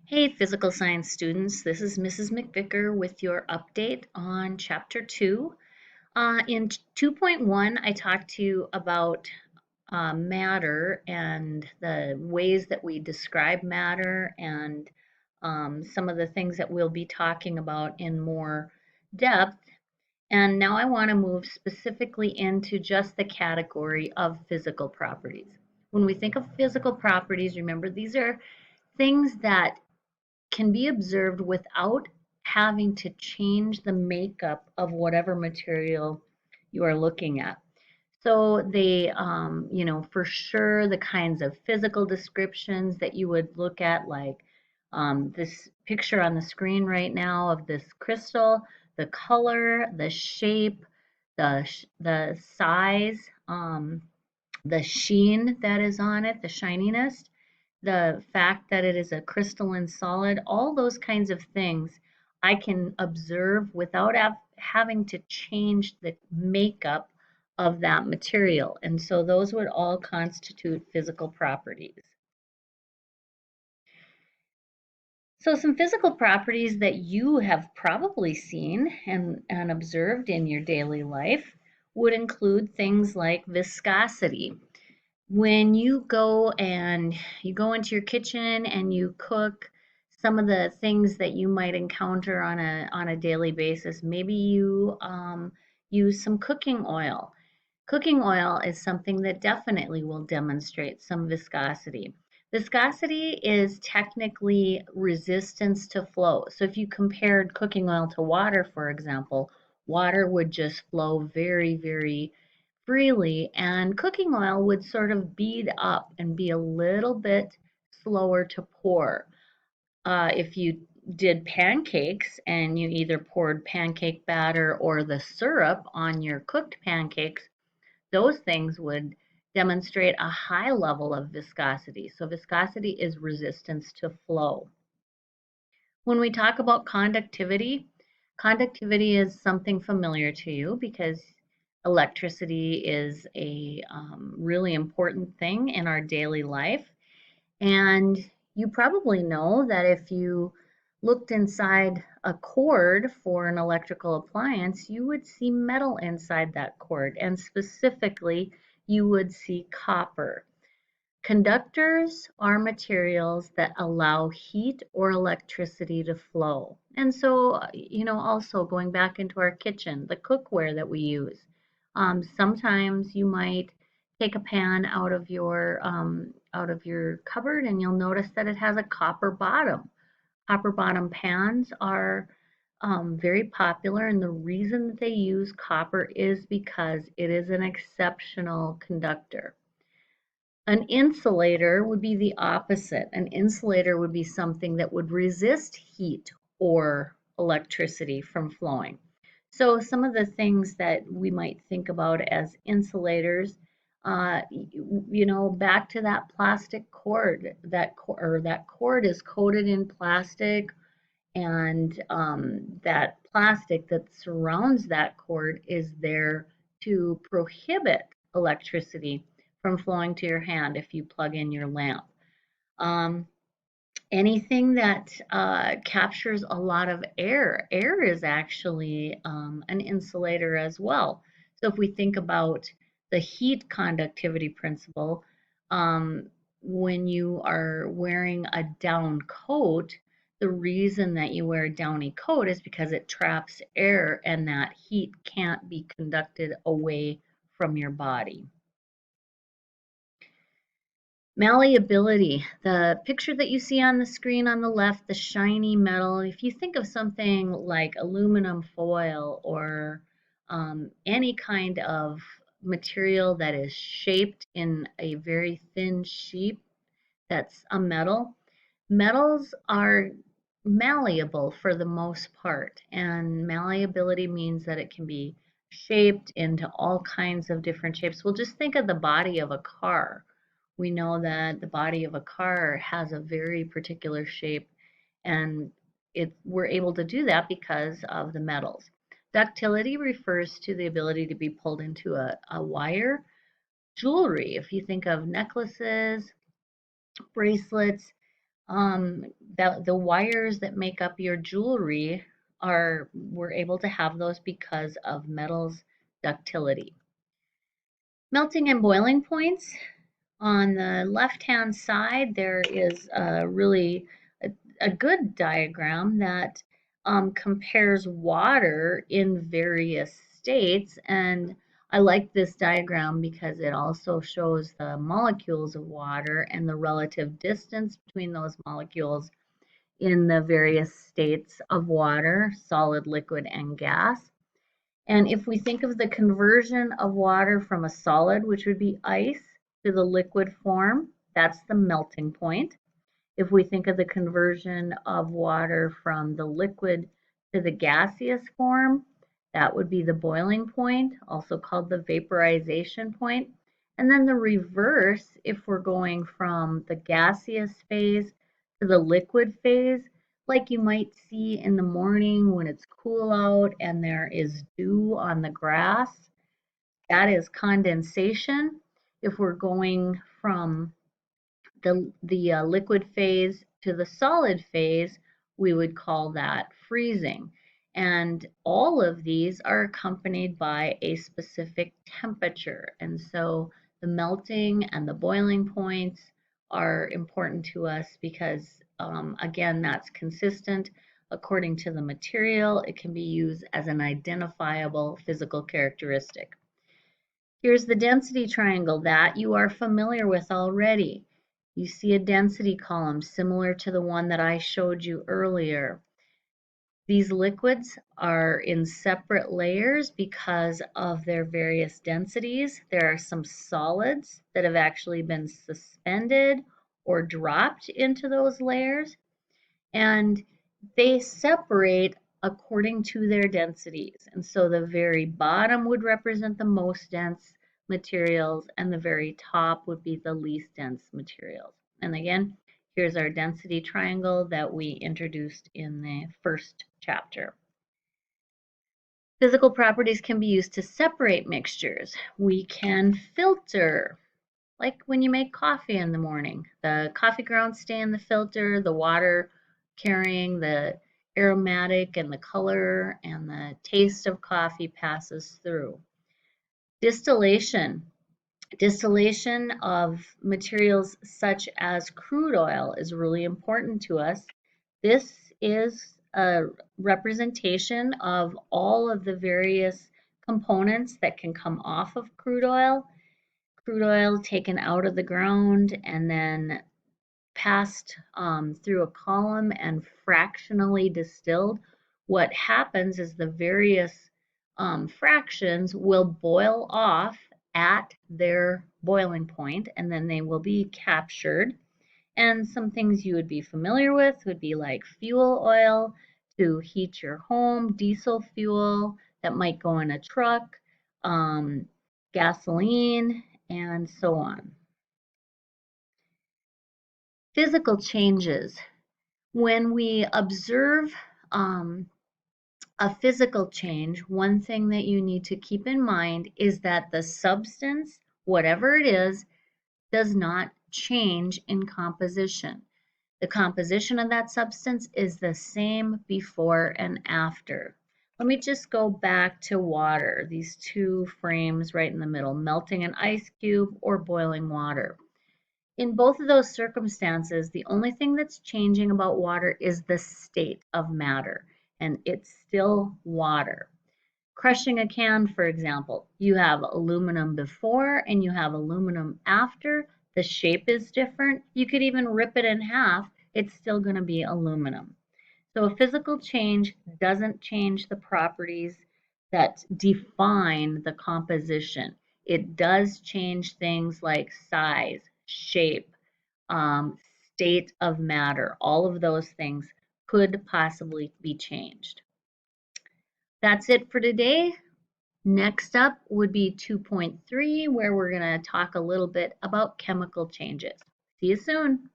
Hey, physical science students, this is Mrs. McVicker with your update on Chapter 2. In 2.1, I talked to you about matter and the ways that we describe matter and some of the things that we'll be talking about in more depth. And now I want to move specifically into just the category of physical properties. When we think of physical properties, remember these are things that can be observed without having to change the makeup of whatever material you are looking at. So for sure, the kinds of physical descriptions that you would look at, like this picture on the screen right now of this crystal, the color, the shape, the size, the sheen that is on it, the shininess, the fact that it is a crystalline solid, all those kinds of things I can observe without having to change the makeup of that material. And so those would all constitute physical properties. So some physical properties that you have probably seen and observed in your daily life would include things like viscosity. When you go into your kitchen and you cook some of the things that you might encounter on a daily basis, maybe you use some cooking oil. Cooking oil is something that definitely will demonstrate some viscosity. Viscosity is technically resistance to flow. So if you compared cooking oil to water, for example, water would just flow very, very freely, and cooking oil would sort of bead up and be a little bit slower to pour. If you did pancakes and you either poured pancake batter or the syrup on your cooked pancakes, those things would demonstrate a high level of viscosity. So viscosity is resistance to flow. When we talk about conductivity, conductivity is something familiar to you because electricity is a really important thing in our daily life. And you probably know that if you looked inside a cord for an electrical appliance, you would see metal inside that cord, and specifically, you would see copper. Conductors are materials that allow heat or electricity to flow. And so, also going back into our kitchen, the cookware that we use. Sometimes you might take a pan out of your cupboard and you'll notice that it has a copper bottom. Copper bottom pans are very popular, and the reason that they use copper is because it is an exceptional conductor. An insulator would be the opposite. An insulator would be something that would resist heat or electricity from flowing. So some of the things that we might think about as insulators, back to that plastic cord, that cord is coated in plastic, and that plastic that surrounds that cord is there to prohibit electricity from flowing to your hand if you plug in your lamp. Um, Anything that captures a lot of air, air is actually an insulator as well. So if we think about the heat conductivity principle, um, when you are wearing a down coat, the reason that you wear a downy coat is because it traps air and that heat can't be conducted away from your body. Malleability, the picture that you see on the screen on the left, the shiny metal, if you think of something like aluminum foil or any kind of material that is shaped in a very thin sheet that's a metal, metals are malleable for the most part, and malleability means that it can be shaped into all kinds of different shapes. Well, just think of the body of a car. We know that the body of a car has a very particular shape, and we're able to do that because of the metals. Ductility refers to the ability to be pulled into a wire. Jewelry, if you think of necklaces, bracelets, that the wires that make up your jewelry we're able to have those because of metal's ductility. Melting and boiling points. On the left-hand side, there is a good diagram that compares water in various states. And I like this diagram because it also shows the molecules of water and the relative distance between those molecules in the various states of water, solid, liquid, and gas. And if we think of the conversion of water from a solid, which would be ice, to the liquid form, that's the melting point. If we think of the conversion of water from the liquid to the gaseous form, that would be the boiling point, also called the vaporization point. And then the reverse, if we're going from the gaseous phase to the liquid phase, like you might see in the morning when it's cool out and there is dew on the grass, that is condensation. If we're going from the liquid phase to the solid phase, we would call that freezing. And all of these are accompanied by a specific temperature. And so the melting and the boiling points are important to us because, again, that's consistent according to the material. It can be used as an identifiable physical characteristic. Here's the density triangle that you are familiar with already. You see a density column similar to the one that I showed you earlier. These liquids are in separate layers because of their various densities. There are some solids that have actually been suspended or dropped into those layers, and they separate according to their densities. And so the very bottom would represent the most dense materials, and the very top would be the least dense materials. And again, here's our density triangle that we introduced in the first chapter. Physical properties can be used to separate mixtures. We can filter, like when you make coffee in the morning. The coffee grounds stay in the filter, the water carrying the aromatic and the color and the taste of coffee passes through. Distillation. Distillation of materials such as crude oil is really important to us. This is a representation of all of the various components that can come off of crude oil. Crude oil taken out of the ground and then passed through a column and fractionally distilled. What happens is the various fractions will boil off at their boiling point, and then they will be captured. And some things you would be familiar with would be like fuel oil to heat your home, diesel fuel that might go in a truck, gasoline, and so on. Physical changes. When we observe a physical change, one thing that you need to keep in mind is that the substance, whatever it is, does not change in composition. The composition of that substance is the same before and after. Let me just go back to water, these two frames right in the middle, melting an ice cube or boiling water. In both of those circumstances, the only thing that's changing about water is the state of matter, and it's still water. Crushing a can, for example, you have aluminum before and you have aluminum after. The shape is different. You could even rip it in half. It's still going to be aluminum. So a physical change doesn't change the properties that define the composition. It does change things like size, shape, state of matter. All of those things could possibly be changed. That's it for today. Next up would be 2.3, where we're going to talk a little bit about chemical changes. See you soon.